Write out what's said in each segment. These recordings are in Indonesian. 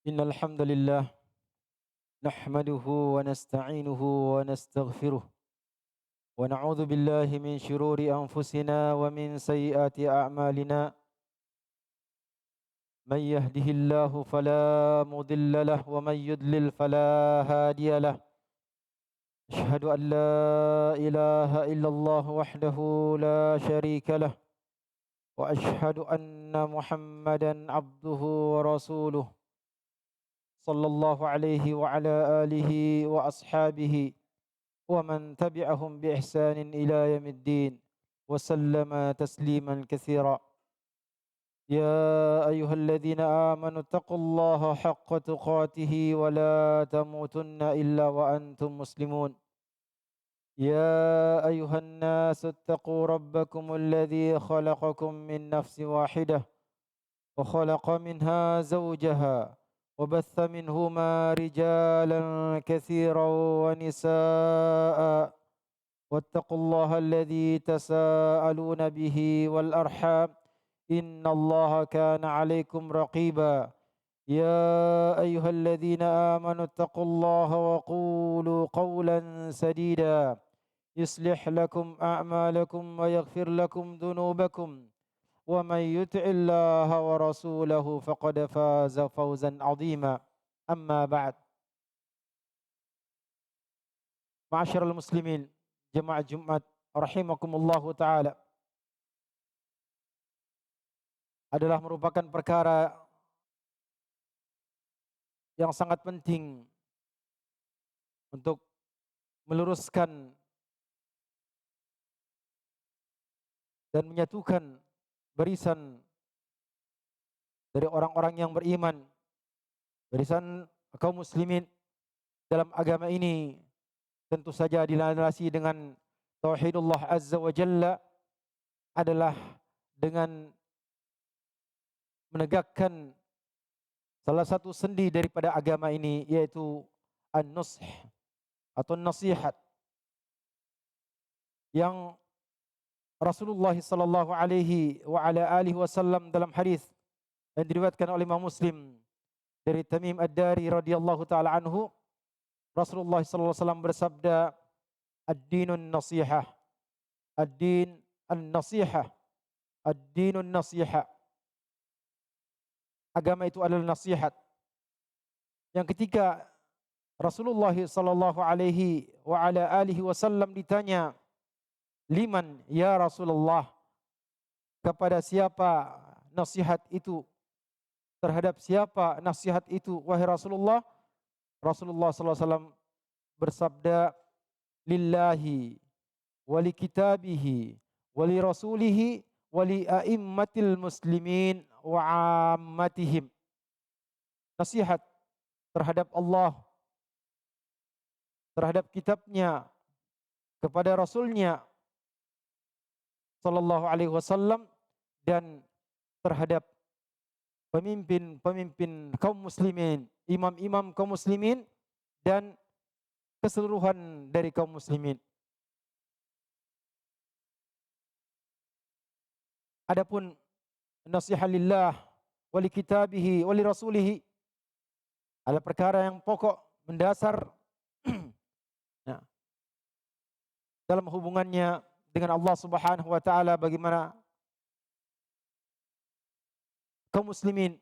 إن الحمد لله نحمده ونستعينه ونستغفره ونعوذ بالله من شرور أنفسنا ومن سيئات أعمالنا. من يهده الله فلا مضل له ومن يضلل فلا هادي له. أشهد أن لا إله إلا الله وحده لا شريك له وأشهد أن محمدا عبده ورسوله صلى الله عليه وعلى آله وأصحابه ومن تبعهم بإحسان إلى يوم الدين وسلم تسليما كثيرا. يا أيها الذين آمنوا اتقوا الله حق تقاته ولا تموتن إلا وأنتم مسلمون. يا أيها الناس اتقوا ربكم الذي خلقكم من نفس واحدة وخلق منها زوجها وبث منهما رجالا كثيرا ونساء واتقوا الله الذي تساءلون به والأرحام إن الله كان عليكم رقيبا. يا أيها الذين آمنوا اتقوا الله وقولوا قولا سديدا يصلح لكم أعمالكم ويغفر لكم ذنوبكم ومن يطع الله ورسوله فقد فاز فوزا عظيما. أما بعد. Ma'asyiral muslimin, jemaah Jumat rahimakumullahu taala, adalah merupakan perkara yang sangat penting untuk meluruskan dan menyatukan barisan dari orang-orang yang beriman, barisan kaum muslimin dalam agama ini. Tentu saja dilandasi dengan tauhidullah azza wa jalla, adalah dengan menegakkan salah satu sendi daripada agama ini, yaitu an-nush atau nasihat, yang Rasulullah sallallahu alaihi wa ala alihi wasallam dalam hadis yang diriwayatkan oleh Imam Muslim dari Tamim Ad-Dari radhiyallahu taala anhu, Rasulullah sallallahu alaihi wasallam bersabda, ad-dinun nasihah, ad-din an-nasihah, ad-dinun nasihah. Agama itu adalah nasihat. Yang ketika Rasulullah sallallahu alaihi wa ala alihi wasallam ditanya, liman ya Rasulullah, kepada siapa nasihat itu? Terhadap siapa nasihat itu wahai Rasulullah? Rasulullah sallallahu alaihi wasallam bersabda, lillahi wali kitabihi wali rasulihi wali a'immatil muslimin wa ammatihim. Nasihat terhadap Allah, terhadap kitabnya, kepada rasulnya sallallahu alaihi wasallam, dan terhadap pemimpin-pemimpin kaum muslimin, imam-imam kaum muslimin, dan keseluruhan dari kaum muslimin. Adapun nasihat lillah wali kitabihi wali rasulihi adalah perkara yang pokok, mendasar nah, dalam hubungannya dengan Allah Subhanahu wa taala, bagaimana kaum muslimin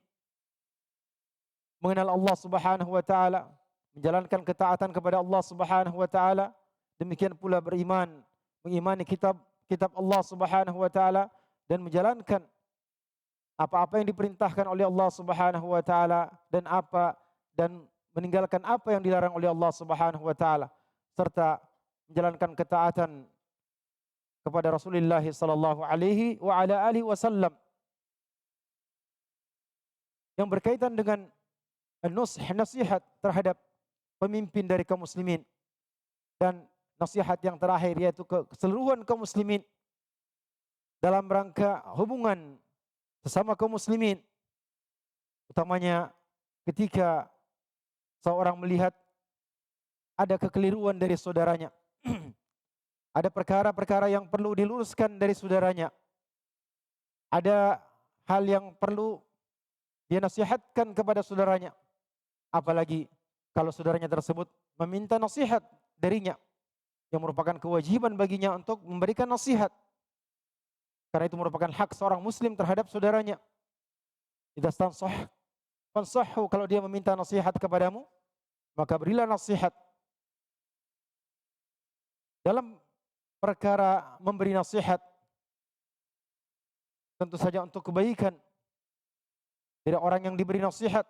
mengenal Allah Subhanahu wa taala, menjalankan ketaatan kepada Allah Subhanahu wa taala, demikian pula beriman, mengimani kitab Allah Subhanahu wa taala, dan menjalankan apa-apa yang diperintahkan oleh Allah Subhanahu wa taala, dan meninggalkan apa yang dilarang oleh Allah Subhanahu wa taala, serta menjalankan ketaatan kepada Rasulullah sallallahu alaihi wa ala alihi wasallam. Yang berkaitan dengan nasihat terhadap pemimpin dari kaum muslimin, dan nasihat yang terakhir yaitu keseluruhan kaum muslimin dalam rangka hubungan sesama kaum muslimin, utamanya ketika seorang melihat ada kekeliruan dari saudaranya, ada perkara-perkara yang perlu diluruskan dari saudaranya, ada hal yang perlu dia nasihatkan kepada saudaranya, Apalagi kalau saudaranya tersebut meminta nasihat darinya, yang merupakan kewajiban baginya untuk memberikan nasihat. Karena itu merupakan hak seorang muslim terhadap saudaranya. Idza stansah fansahhu, kalau dia meminta nasihat kepadamu, maka berilah nasihat. Dalam perkara memberi nasihat, tentu saja untuk kebaikan dari orang yang diberi nasihat.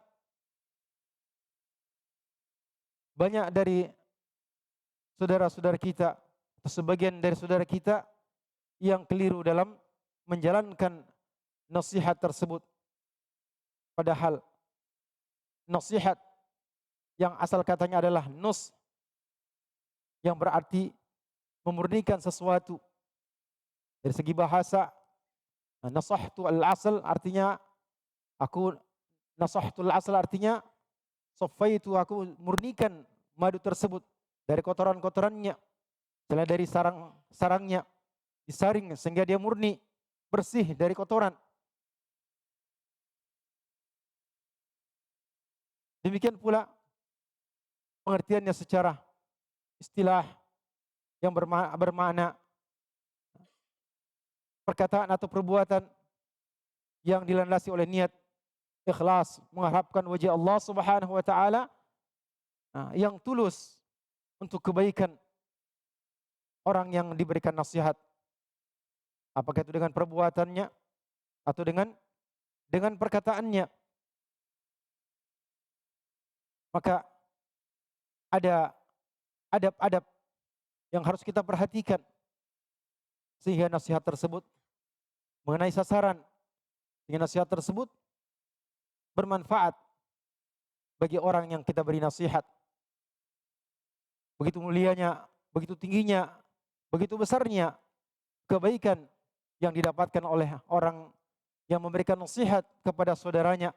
Banyak dari saudara-saudara kita, atau sebagian dari saudara kita yang keliru dalam menjalankan nasihat tersebut. Padahal nasihat yang asal katanya adalah nus, yang berarti memurnikan sesuatu. Dari segi bahasa, nasahtu al-asal artinya aku, nasahtu al-asal artinya saffaitu, aku murnikan madu tersebut dari kotoran-kotorannya, selain dari sarangnya disaring sehingga dia murni, bersih dari kotoran. Demikian pula pengertiannya secara istilah yang bermakna perkataan atau perbuatan yang dilandasi oleh niat ikhlas, mengharapkan wajah Allah Subhanahu wa taala, yang tulus untuk kebaikan orang yang diberikan nasihat. Apakah itu dengan perbuatannya atau dengan perkataannya. Maka ada adab-adab yang harus kita perhatikan sehingga nasihat tersebut mengenai sasaran, sehingga nasihat tersebut bermanfaat bagi orang yang kita beri nasihat. Begitu mulianya, begitu tingginya, begitu besarnya kebaikan yang didapatkan oleh orang yang memberikan nasihat kepada saudaranya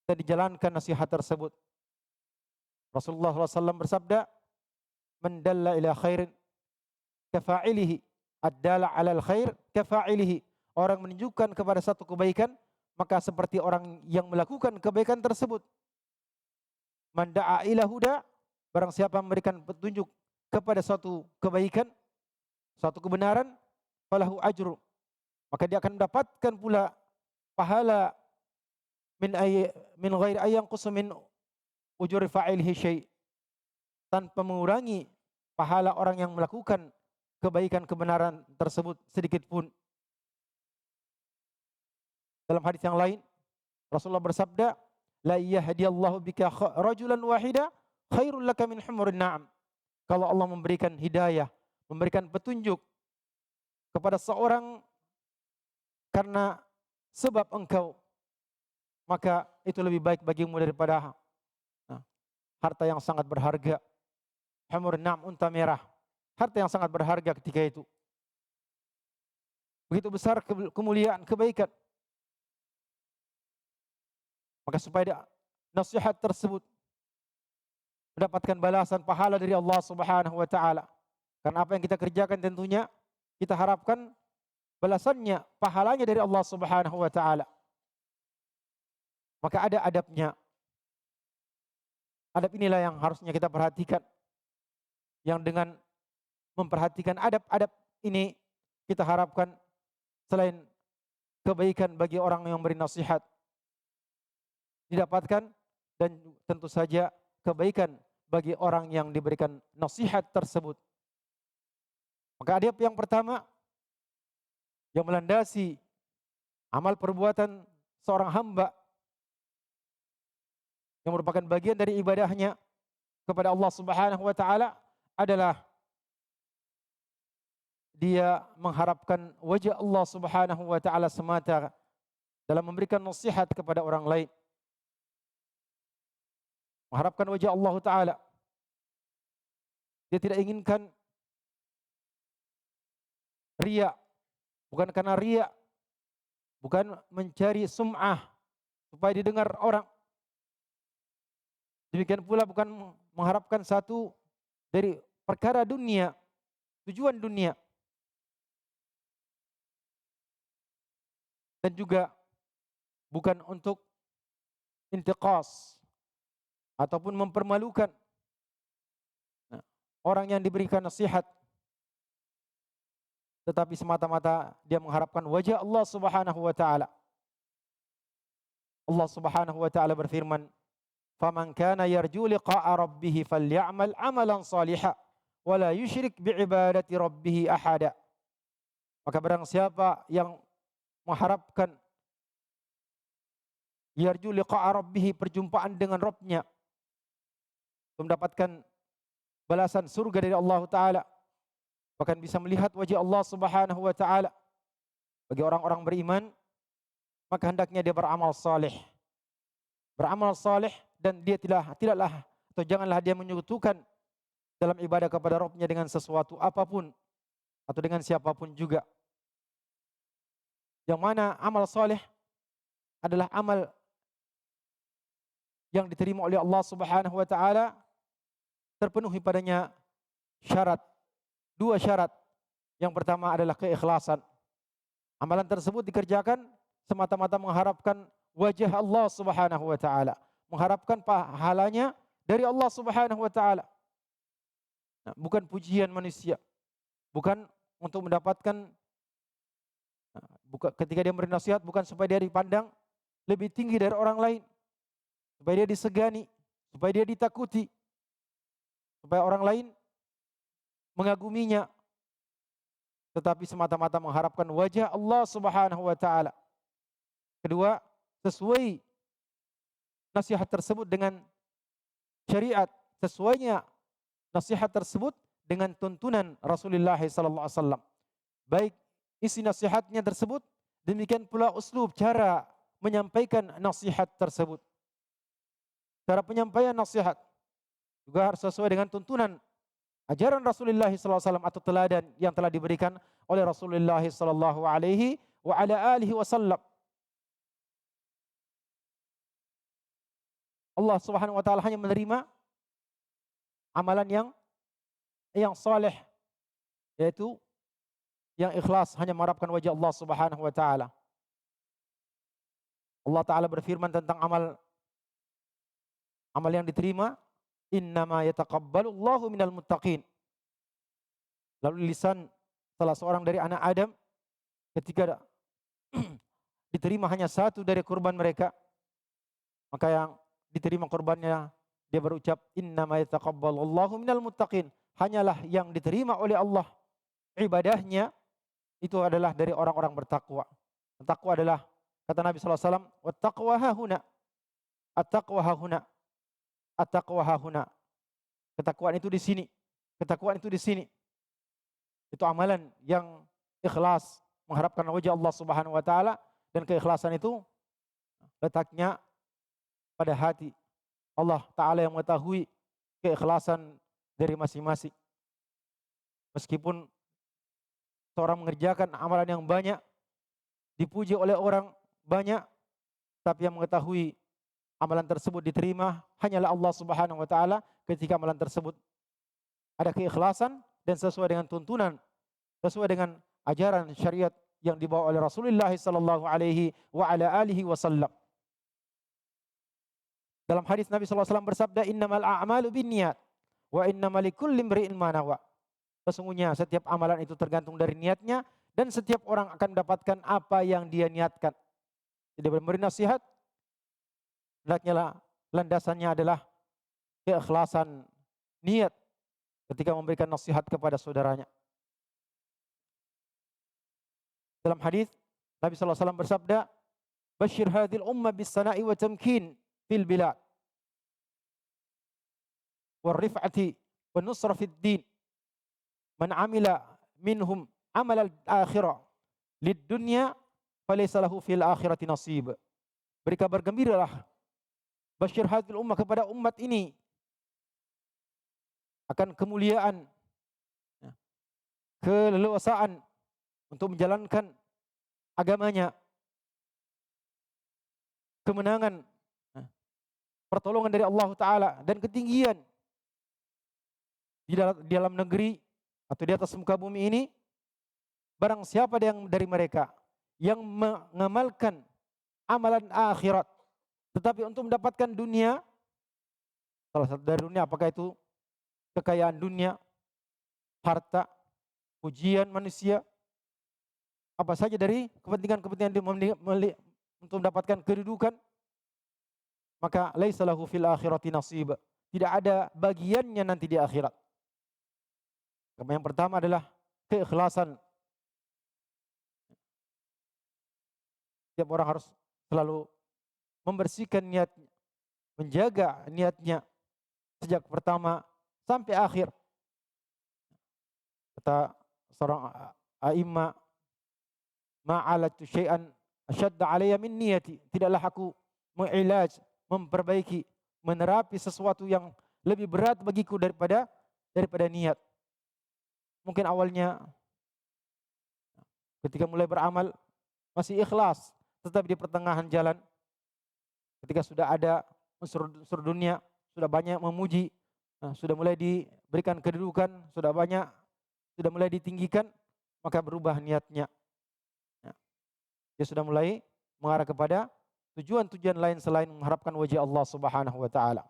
dan dijalankan nasihat tersebut. Rasulullah SAW bersabda, "Man dalla ila khairin kafa'ilihi, ad-dala 'alal khair kafa'ilihi." Orang menunjukkan kepada satu kebaikan, maka seperti orang yang melakukan kebaikan tersebut. Man da'a ila huda, barang siapa memberikan petunjuk kepada suatu kebaikan, suatu kebenaran, falahu ajru, maka dia akan mendapatkan pula pahala min ghairi ayyanqus min ujuri fa'ilihi syai', tanpa mengurangi pahala orang yang melakukan kebaikan kebenaran tersebut sedikit pun. Dalam hadis yang lain Rasulullah bersabda, la yahdiyallahu bika rajulan wahida khairul laka min humurin na'am. Kalau Allah memberikan hidayah, memberikan petunjuk kepada seorang karena sebab engkau, maka itu lebih baik bagimu daripada harta yang sangat berharga. Humur na'am, unta merah, harta yang sangat berharga ketika itu. Begitu besar kemuliaan kebaikan. Maka supaya nasihat tersebut mendapatkan balasan pahala dari Allah Subhanahu wa taala. Karena apa yang kita kerjakan tentunya kita harapkan balasannya, pahalanya dari Allah Subhanahu wa taala. Maka ada adabnya. Adab inilah yang harusnya kita perhatikan. Yang dengan memperhatikan adab-adab ini, kita harapkan selain kebaikan bagi orang yang beri nasihat didapatkan, dan tentu saja kebaikan bagi orang yang diberikan nasihat tersebut. Maka adab yang pertama yang melandasi amal perbuatan seorang hamba yang merupakan bagian dari ibadahnya kepada Allah Subhanahu wa taala adalah dia mengharapkan wajah Allah Subhanahu wa taala semata dalam memberikan nasihat kepada orang lain. Mengharapkan wajah Allah taala. Dia tidak inginkan riya, bukan karena riya, bukan mencari sum'ah supaya didengar orang. Demikian pula bukan mengharapkan satu dari perkara dunia, tujuan dunia. Dan juga bukan untuk intiqas, ataupun mempermalukan orang yang diberikan nasihat, tetapi semata-mata dia mengharapkan wajah Allah Subhanahu wa taala. Allah Subhanahu wa taala berfirman, "Faman kana yarju liqa'a rabbih falyamal 'amalan shalihan wa la yusyrik bi'ibadati rabbih ahada." Maka barang siapa yang mengharapkan yarju liqa'a rabbih, perjumpaan dengan Rabbnya, mendapatkan balasan surga dari Allah taala, bahkan bisa melihat wajah Allah Subhanahu wa taala. Bagi orang-orang beriman, maka hendaknya dia beramal saleh. Beramal saleh, dan dia tidaklah atau janganlah dia menyekutukan dalam ibadah kepada Rabbnya dengan sesuatu apapun atau dengan siapapun juga. Yang mana amal saleh adalah amal yang diterima oleh Allah Subhanahu wa taala, terpenuhi padanya syarat, dua syarat. Yang pertama adalah keikhlasan. Amalan tersebut dikerjakan semata-mata mengharapkan wajah Allah Subhanahu wa taala, mengharapkan pahalanya dari Allah Subhanahu wa taala. Nah, bukan pujian manusia, bukan untuk mendapatkan, ketika dia memberi nasihat bukan supaya dia dipandang lebih tinggi dari orang lain, supaya dia disegani, supaya dia ditakuti, supaya orang lain mengaguminya, tetapi semata-mata mengharapkan wajah Allah Subhanahu wa taala. Kedua, sesuai nasihat tersebut dengan syariat, sesuainya nasihat tersebut dengan tuntunan Rasulullah sallallahu alaihi wasallam. Baik isi nasihatnya tersebut, demikian pula uslub, cara menyampaikan nasihat tersebut. Cara penyampaian nasihat juga harus sesuai dengan tuntunan ajaran Rasulullah sallallahu alaihi wasallam atau teladan yang telah diberikan oleh Rasulullah sallallahu alaihi wa ala alihi wasallam. Allah Subhanahu wa taala hanya menerima amalan yang saleh, yaitu yang ikhlas, hanya mengharapkan wajah Allah Subhanahu wa taala. Allah taala berfirman tentang amal yang diterima, innama yataqabbalullahu minal muttaqin. Lalu lisan salah seorang dari anak Adam ketika diterima hanya satu dari kurban mereka, maka yang diterima kurbannya dia berucap, innama yataqabbalullahu minal muttaqin. Hanyalah yang diterima oleh Allah ibadahnya itu adalah dari orang-orang bertakwa. Takwa adalah, kata Nabi sallallahu alaihi wasallam, wattaqwa hahuna. At-taqwa hahuna. At-taqwa hahuna. Ketakwaan itu di sini. Ketakwaan itu di sini. Itu amalan yang ikhlas, mengharapkan wajah Allah Subhanahu wa taala, dan keikhlasan itu letaknya pada hati. Allah taala yang mengetahui keikhlasan dari masing-masing. Meskipun seorang mengerjakan amalan yang banyak, dipuji oleh orang banyak, tapi yang mengetahui amalan tersebut diterima hanyalah Allah Subhanahu wa taala ketika amalan tersebut ada keikhlasan dan sesuai dengan tuntunan, sesuai dengan ajaran syariat yang dibawa oleh Rasulullah sallallahu alaihi wa ala alihi wasallam. Dalam hadis Nabi sallallahu alaihi wasallam bersabda, innamal a'malu binniyat wa innamal likulli imri'in ma nawa. Sesungguhnya setiap amalan itu tergantung dari niatnya, dan setiap orang akan mendapatkan apa yang dia niatkan. Jadi memberi nasihat, hendaknya landasannya adalah keikhlasan niat ketika memberikan nasihat kepada saudaranya. Dalam hadis Nabi sallallahu alaihi wasallam bersabda, "Basyir hadhil ummah bis sana'i wa tamkin fil bilad war rif'ati wan nusra fid din. Man amila minhum amal al-akhirah lid dunya falaysa lahu fil akhirati nasib." Beri kabar gembiralah, basyir hadhil ummah, kepada umat ini akan kemuliaan, keleluasaan untuk menjalankan agamanya, kemenangan, pertolongan dari Allah Ta'ala, dan ketinggian di dalam negeri atau di atas muka bumi ini. Barang siapa yang dari mereka yang mengamalkan amalan akhirat, tetapi untuk mendapatkan dunia, Salah satu dari dunia, apakah itu kekayaan dunia, harta, pujian manusia, apa saja dari kepentingan-kepentingan untuk mendapatkan kedudukan, maka laisa lahu fil akhirati nasib. Tidak ada bagiannya nanti di akhirat. Yang pertama adalah keikhlasan. Setiap orang harus selalu membersihkan niatnya, menjaga niatnya sejak pertama sampai akhir. Kata seorang a'imma, ma'alatu syai'an asyadda alayya min niyati. Tidaklah aku mengilaj, memperbaiki, menerapi sesuatu yang lebih berat bagiku daripada niat. Mungkin awalnya ketika mulai beramal masih ikhlas, tetapi di pertengahan jalan ketika sudah ada unsur dunia, sudah banyak memuji, sudah mulai diberikan kedudukan, sudah mulai ditinggikan, maka berubah niatnya. Dia sudah mulai mengarah kepada tujuan-tujuan lain selain mengharapkan wajah Allah Subhanahu wa taala.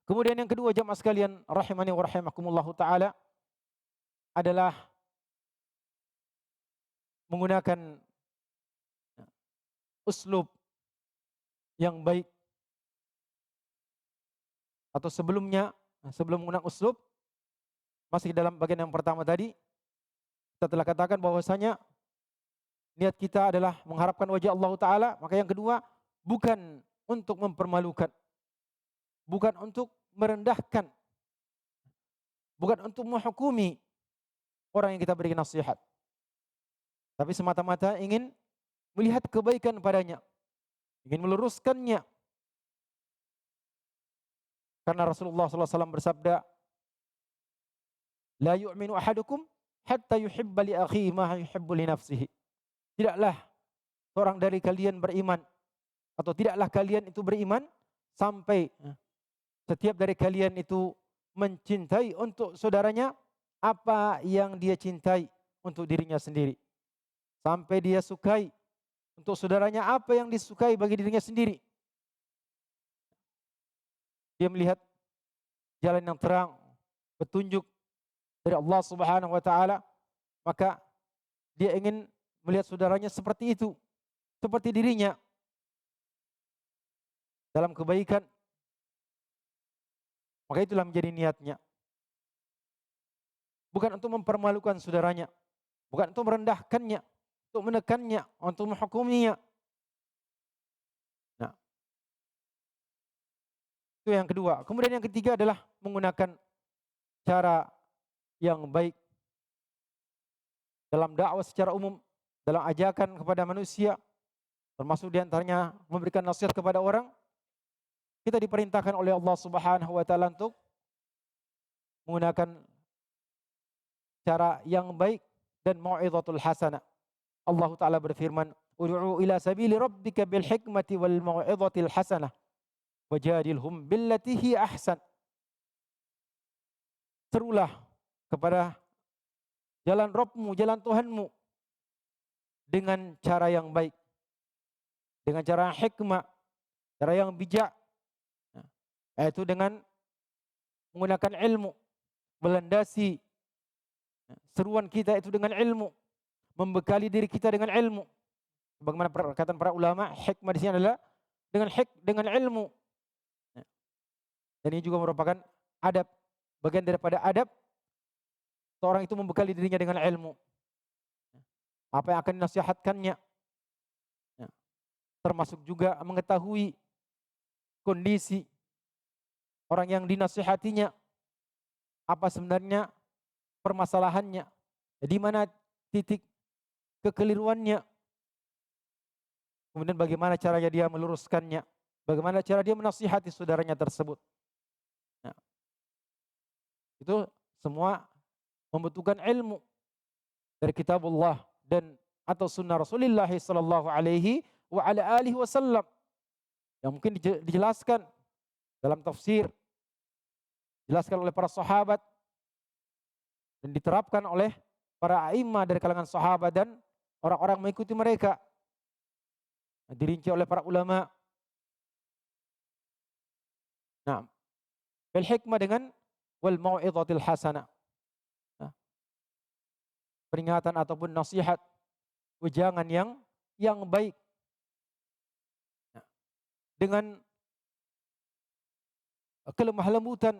Kemudian yang kedua, jamaah sekalian rahimani wa rahimakumullah taala, adalah menggunakan uslub yang baik. Atau sebelum menggunakan uslub, masih dalam bagian yang pertama tadi, kita telah katakan bahwasanya niat kita adalah mengharapkan wajah Allah Ta'ala. Maka yang kedua, bukan untuk mempermalukan, bukan untuk merendahkan, bukan untuk menghukumi orang yang kita beri nasihat, tapi semata-mata ingin melihat kebaikan padanya, ingin meluruskannya. Karena Rasulullah SAW bersabda, la yu'minu ahadukum hatta yuhibba li akhihi ma yuhibbu li nafsihi. Tidaklah seorang dari kalian beriman, atau tidaklah kalian itu beriman sampai setiap dari kalian itu mencintai untuk saudaranya apa yang dia cintai untuk dirinya sendiri. Sampai dia sukai untuk saudaranya apa yang disukai bagi dirinya sendiri. Dia melihat jalan yang terang, petunjuk dari Allah Subhanahu wa taala, maka dia ingin melihat saudaranya seperti itu, seperti dirinya dalam kebaikan. Maka itulah menjadi niatnya. Bukan untuk mempermalukan saudaranya, bukan untuk merendahkannya, untuk menekannya, untuk menghukuminya. Nah, itu yang kedua. Kemudian yang ketiga adalah menggunakan cara yang baik dalam dakwah secara umum, dalam ajakan kepada manusia, termasuk diantaranya memberikan nasihat kepada orang. Kita diperintahkan oleh Allah Subhanahu wa taala untuk menggunakan cara yang baik dan mau'izatul hasanah. Allah taala berfirman, "Ud'u ila sabili rabbika bil hikmati wal mau'izatil hasanah wajadilhum billati hi ahsan." Serulah kepada jalan Rabbmu, jalan Tuhanmu dengan cara yang baik, dengan cara hikmah, cara yang bijak, yaitu dengan menggunakan ilmu, melandasi seruan kita itu dengan ilmu, membekali diri kita dengan ilmu. Bagaimana perkataan para ulama, hikmah di sini adalah dengan ilmu. Dan ini juga merupakan adab, bagian daripada adab seorang itu membekali dirinya dengan ilmu. Apa yang akan dinasihatkannya, termasuk juga mengetahui kondisi orang yang dinasihatinya, apa sebenarnya permasalahannya, di mana titik kekeliruannya, kemudian bagaimana caranya dia meluruskannya, bagaimana cara dia menasihati saudaranya tersebut. Nah, itu semua membutuhkan ilmu dari kitabullah dan atau sunnah Rasulullah sallallahu alaihi wa ala alihi wasallam, yang mungkin dijelaskan dalam tafsir, dijelaskan oleh para sahabat dan diterapkan oleh para a'imah dari kalangan sahabat dan orang-orang mengikuti mereka. Dirinci oleh para ulama. Nah, bil hikmah dengan wal mau'izatil hasanah. Nah, peringatan ataupun nasihat, wejangan yang baik. Nah, dengan kelemah lembutan,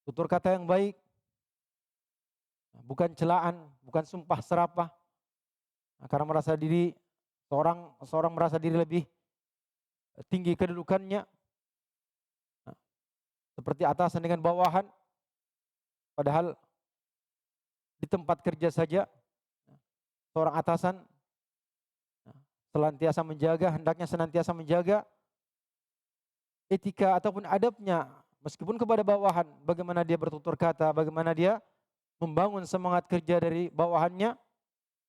tutur kata yang baik, bukan celaan, bukan sumpah serapah. Nah, karena merasa diri seorang merasa diri lebih tinggi kedudukannya. Nah, seperti atasan dengan bawahan, padahal di tempat kerja saja seorang atasan hendaknya senantiasa menjaga etika ataupun adabnya, meskipun kepada bawahan, bagaimana dia bertutur kata, bagaimana dia membangun semangat kerja dari bawahannya,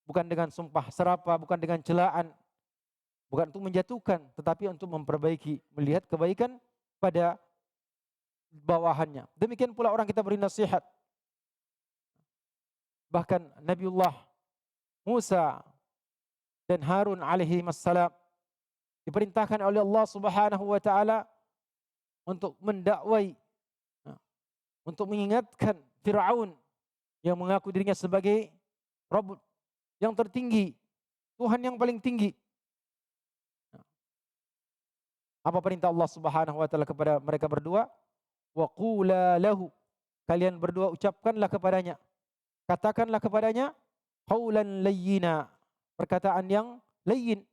bukan dengan sumpah serapah, bukan dengan celaan, bukan untuk menjatuhkan, tetapi untuk memperbaiki, melihat kebaikan pada bawahannya. Demikian pula orang kita beri nasihat. Bahkan Nabiullah Musa dan Harun alaihi wassalam diperintahkan oleh Allah Subhanahu wa taala untuk mendakwai, untuk mengingatkan Firaun yang mengaku dirinya sebagai Rabb yang tertinggi, Tuhan yang paling tinggi. Apa perintah Allah Subhanahu wa taala kepada mereka berdua? Wa qula lahu, kalian berdua ucapkanlah kepadanya, katakanlah kepadanya qaulan layyina, perkataan yang layyin,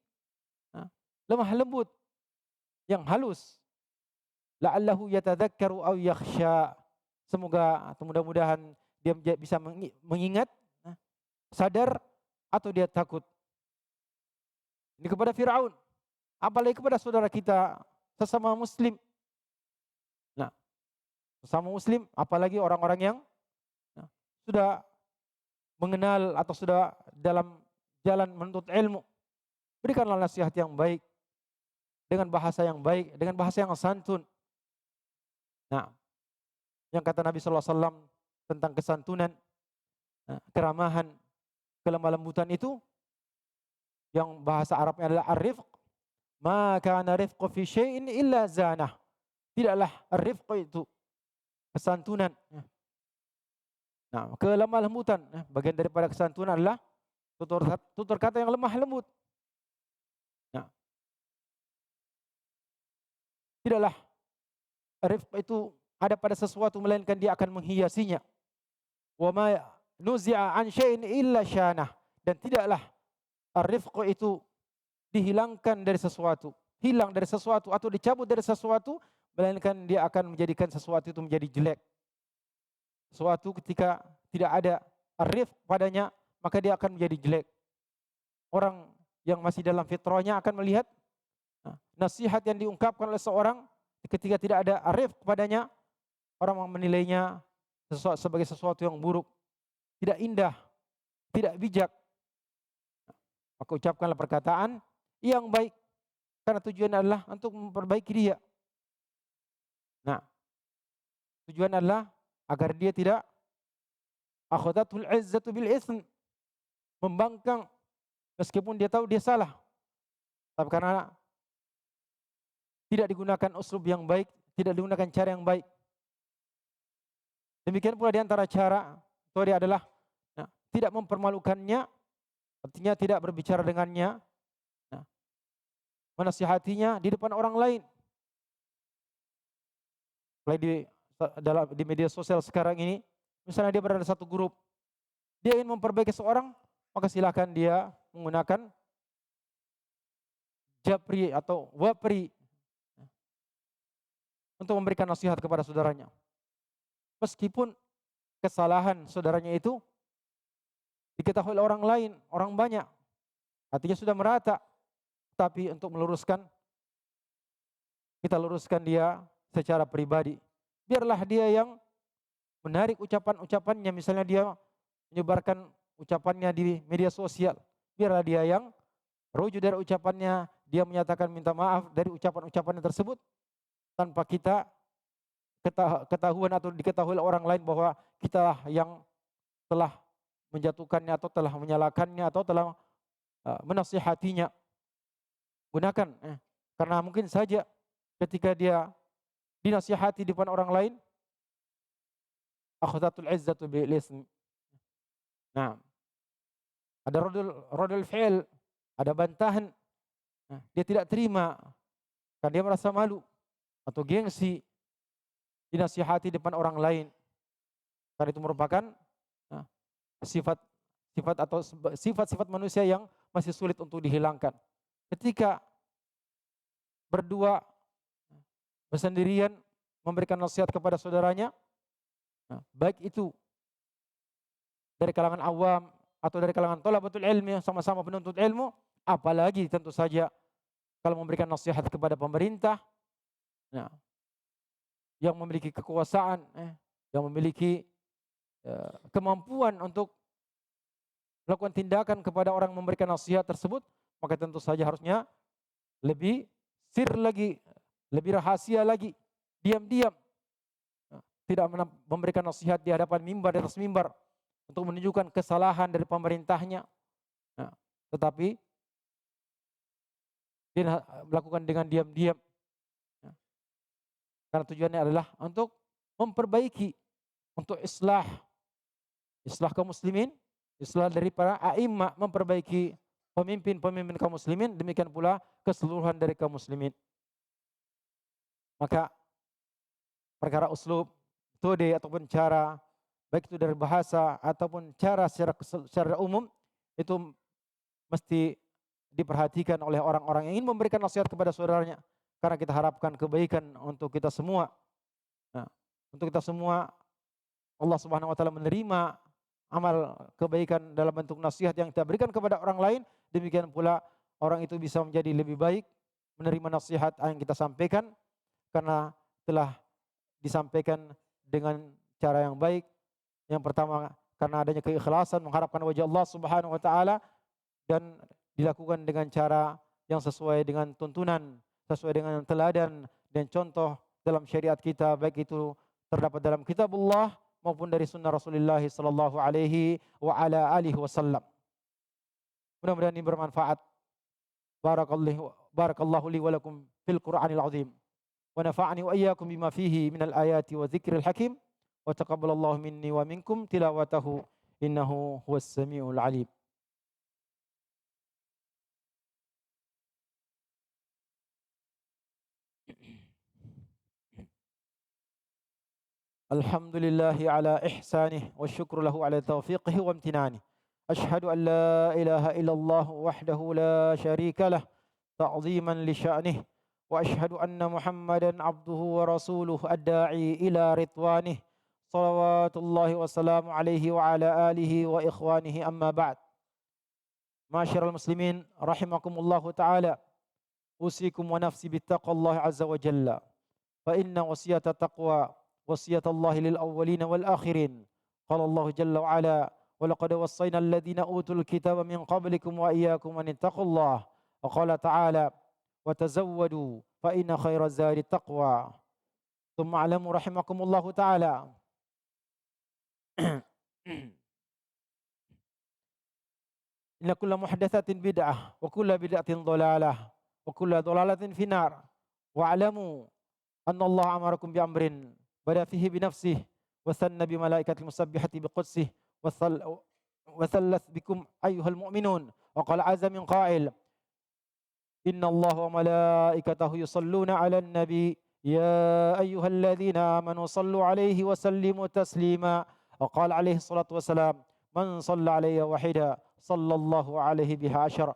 lemah lembut, yang halus. La'allahu yatadzakkaru aw yakhsha, semoga atau mudah-mudahan dia bisa mengingat, sadar atau dia takut. Ini kepada Firaun, apalagi kepada saudara kita sesama muslim. Nah, sesama muslim, apalagi orang-orang yang sudah mengenal atau sudah dalam jalan menuntut ilmu. Berikanlah nasihat yang baik, dengan bahasa yang baik, dengan bahasa yang santun. Nah, yang kata Nabi sallallahu alaihi wasallam tentang kesantunan, keramahan, kelemah lembutan itu, yang bahasa Arabnya adalah ar-rifq. Ma kana rifqu fi syai'in illa zanah. Tidaklah ar-rifq itu kesantunan. Nah, kelemah lembutan, bagian daripada kesantunan adalah tutur kata yang lemah lembut. Nah, tidaklah rifq itu ada pada sesuatu melainkan dia akan menghiasinya. Wa ma nuzi'a an syai'in illa syanah, dan tidaklah ar-rifq itu dihilangkan dari sesuatu, hilang dari sesuatu atau dicabut dari sesuatu, melainkan dia akan menjadikan sesuatu itu menjadi jelek. Sesuatu ketika tidak ada ar-rifq padanya, maka dia akan menjadi jelek. Orang yang masih dalam fitrahnya akan melihat nasihat yang diungkapkan oleh seorang ketika tidak ada ar-rifq padanya, orang menilainya sebagai sesuatu yang buruk, tidak indah, tidak bijak. Maka ucapkanlah perkataan yang baik, karena tujuan adalah untuk memperbaiki dia. Nah, tujuan adalah agar dia tidak akhadatul izzatu bil ism, membangkang meskipun dia tahu dia salah, tapi karena tidak digunakan uslub yang baik, tidak digunakan cara yang baik. Demikian pula di antara cara itu dia adalah tidak mempermalukannya, artinya tidak berbicara dengannya, menasihatinya di depan orang lain. Apalagi di media sosial sekarang ini, misalnya dia berada di satu grup, dia ingin memperbaiki seorang, maka silakan dia menggunakan japri atau wapri untuk memberikan nasihat kepada saudaranya. Meskipun kesalahan saudaranya itu diketahui oleh orang lain, orang banyak, artinya sudah merata, tapi untuk meluruskan, kita luruskan dia secara pribadi. Biarlah dia yang menarik ucapan-ucapannya, misalnya dia menyebarkan ucapannya di media sosial, biarlah dia yang rujuk dari ucapannya, dia menyatakan minta maaf dari ucapan-ucapannya tersebut, tanpa kita ketahuan atau diketahui oleh orang lain bahwa kita yang telah menjatuhkannya atau telah menyalahkannya atau telah menasihatinya. Gunakan, karena mungkin saja ketika dia dinasihati di depan orang lain, akhadhatul izzatu bil ism. Nah, ada radul fi'l, ada bantahan. Nah, dia tidak terima karena dia merasa malu atau gengsi dinasihati depan orang lain. Karena itu merupakan nah, sifat atau sifat-sifat manusia yang masih sulit untuk dihilangkan. Ketika berdua bersendirian memberikan nasihat kepada saudaranya, baik itu dari kalangan awam atau dari kalangan thalabatul ilmi yang sama-sama penuntut ilmu, apalagi tentu saja kalau memberikan nasihat kepada pemerintah, yang memiliki kekuasaan, yang memiliki kemampuan untuk melakukan tindakan kepada orang memberikan nasihat tersebut, maka tentu saja harusnya lebih sir lagi, lebih rahasia lagi, diam-diam, tidak memberikan nasihat di hadapan mimbar, di atas mimbar untuk menunjukkan kesalahan dari pemerintahnya, tetapi dia melakukan dengan diam-diam, karena tujuannya adalah untuk memperbaiki, untuk islah kaum muslimin, islah dari para a'imah, memperbaiki pemimpin kaum muslimin, demikian pula keseluruhan dari kaum muslimin. Maka perkara uslub, metode ataupun cara, baik itu dari bahasa ataupun cara secara umum, itu mesti diperhatikan oleh orang-orang yang ingin memberikan nasihat kepada saudaranya, karena kita harapkan kebaikan untuk kita semua. Nah, untuk kita semua, Allah Subhanahu wa taala menerima amal kebaikan dalam bentuk nasihat yang kita berikan kepada orang lain, demikian pula orang itu bisa menjadi lebih baik menerima nasihat yang kita sampaikan karena telah disampaikan dengan cara yang baik. Yang pertama, karena adanya keikhlasan mengharapkan wajah Allah Subhanahu wa taala, dan dilakukan dengan cara yang sesuai dengan tuntunan, sesuai dengan teladan dan contoh dalam syariat kita, baik itu terdapat dalam kitabullah maupun dari sunnah Rasulullah sallallahu alaihi wa ala alihi wasallam. Mudah-mudahan ini bermanfaat. Barakallahu li wa lakum fil Qur'anil azim. Wa nafa'ani wa iyyakum bima fihi minal ayati wa dzikril hakim. Wa taqabbalallahu minni wa minkum tilawatahu innahu huwas samiul alim. Alhamdulillahi ala ihsanih wa syukru lahu ala taufiqihi wa amtinanih. Ashhadu an la ilaha illallah wahdahu la syarika lah ta'ziman li sya'nih, wa ashhadu anna Muhammadan abduhu wa rasuluh ad-da'i ila ridwanih. Salawatullahi wa salamu alaihi wa ala alihi wa ikhwanihi, amma ba'd. Ma'asyiral muslimin rahimakumullahu ta'ala. Usikum wa nafsi bittaqwallahi azza wa jalla. Fa inna wasiyata taqwa وصية الله للأولين والآخرين. قال الله جل وعلا ولقد وصينا الذين أوتوا الكتاب من قبلكم وإياكم أن اتقوا الله. وقال تعالى وتزودوا فإن خير الزاد التقوى. ثم اعلموا رحمكم الله تعالى إن كل محدثة بدعة وكل بدعة ضلالة وكل ضلالة في النار. واعلموا أن الله أمركم بأمر بدأ فيه بنفسه وثنى بملائكة المسبحة بقدسه وثلث بكم أيها المؤمنون. وقال عز من قائل إن الله وملائكته يصلون على النبي يا أيها الذين آمنوا صلوا عليه وسلموا تسليما. وقال عليه الصلاة والسلام من صلى علي واحدا صلى الله عليه بها عشرا.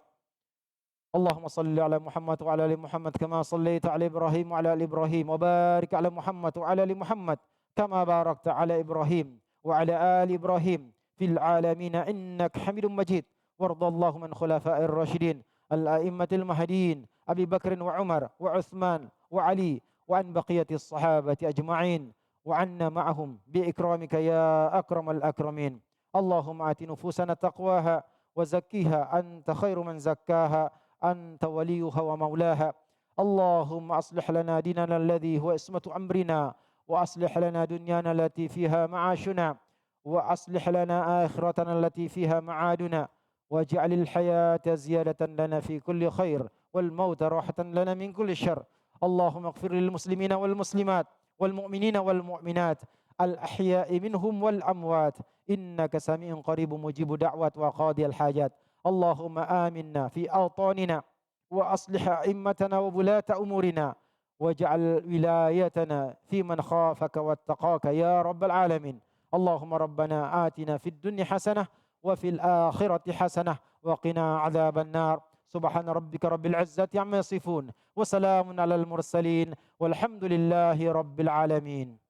اللهم صل على محمد وعلى ال محمد كما صليت على ابراهيم وعلى ال ابراهيم وبارك على محمد وعلى ال محمد كما باركت على ابراهيم وعلى ال ابراهيم في العالمين انك حميد مجيد. وارض اللهم عن خلفاء الراشدين الائمه المهديين ابي بكر وعمر وعثمان وعلي وعن بقيه الصحابه اجمعين وعنا معهم باكرامك يا اكرم الاكرمين. اللهم آت نفوسنا تقواها وزكيها انت خير من زكاها أنت وليها ومولاها. اللهم أصلح لنا ديننا الذي هو عصمة أمرنا وأصلح لنا دنيانا التي فيها معاشنا وأصلح لنا آخرتنا التي فيها معادنا واجعل الحياة زيادة لنا في كل خير والموت راحة لنا من كل شر. اللهم اغفر للمسلمين والمسلمات والمؤمنين والمؤمنات الأحياء منهم والأموات إنك سميع قريب مجيب دعوات وقاضي الحاجات. اللهم آمنا في أوطاننا وأصلح أئمتنا وولاة أمورنا واجعل ولايتنا في من خافك واتقاك يا رب العالمين. اللهم ربنا آتنا في الدنيا حسنة وفي الآخرة حسنة وقنا عذاب النار. سبحان ربك رب العزة عما يصفون وسلام على المرسلين والحمد لله رب العالمين.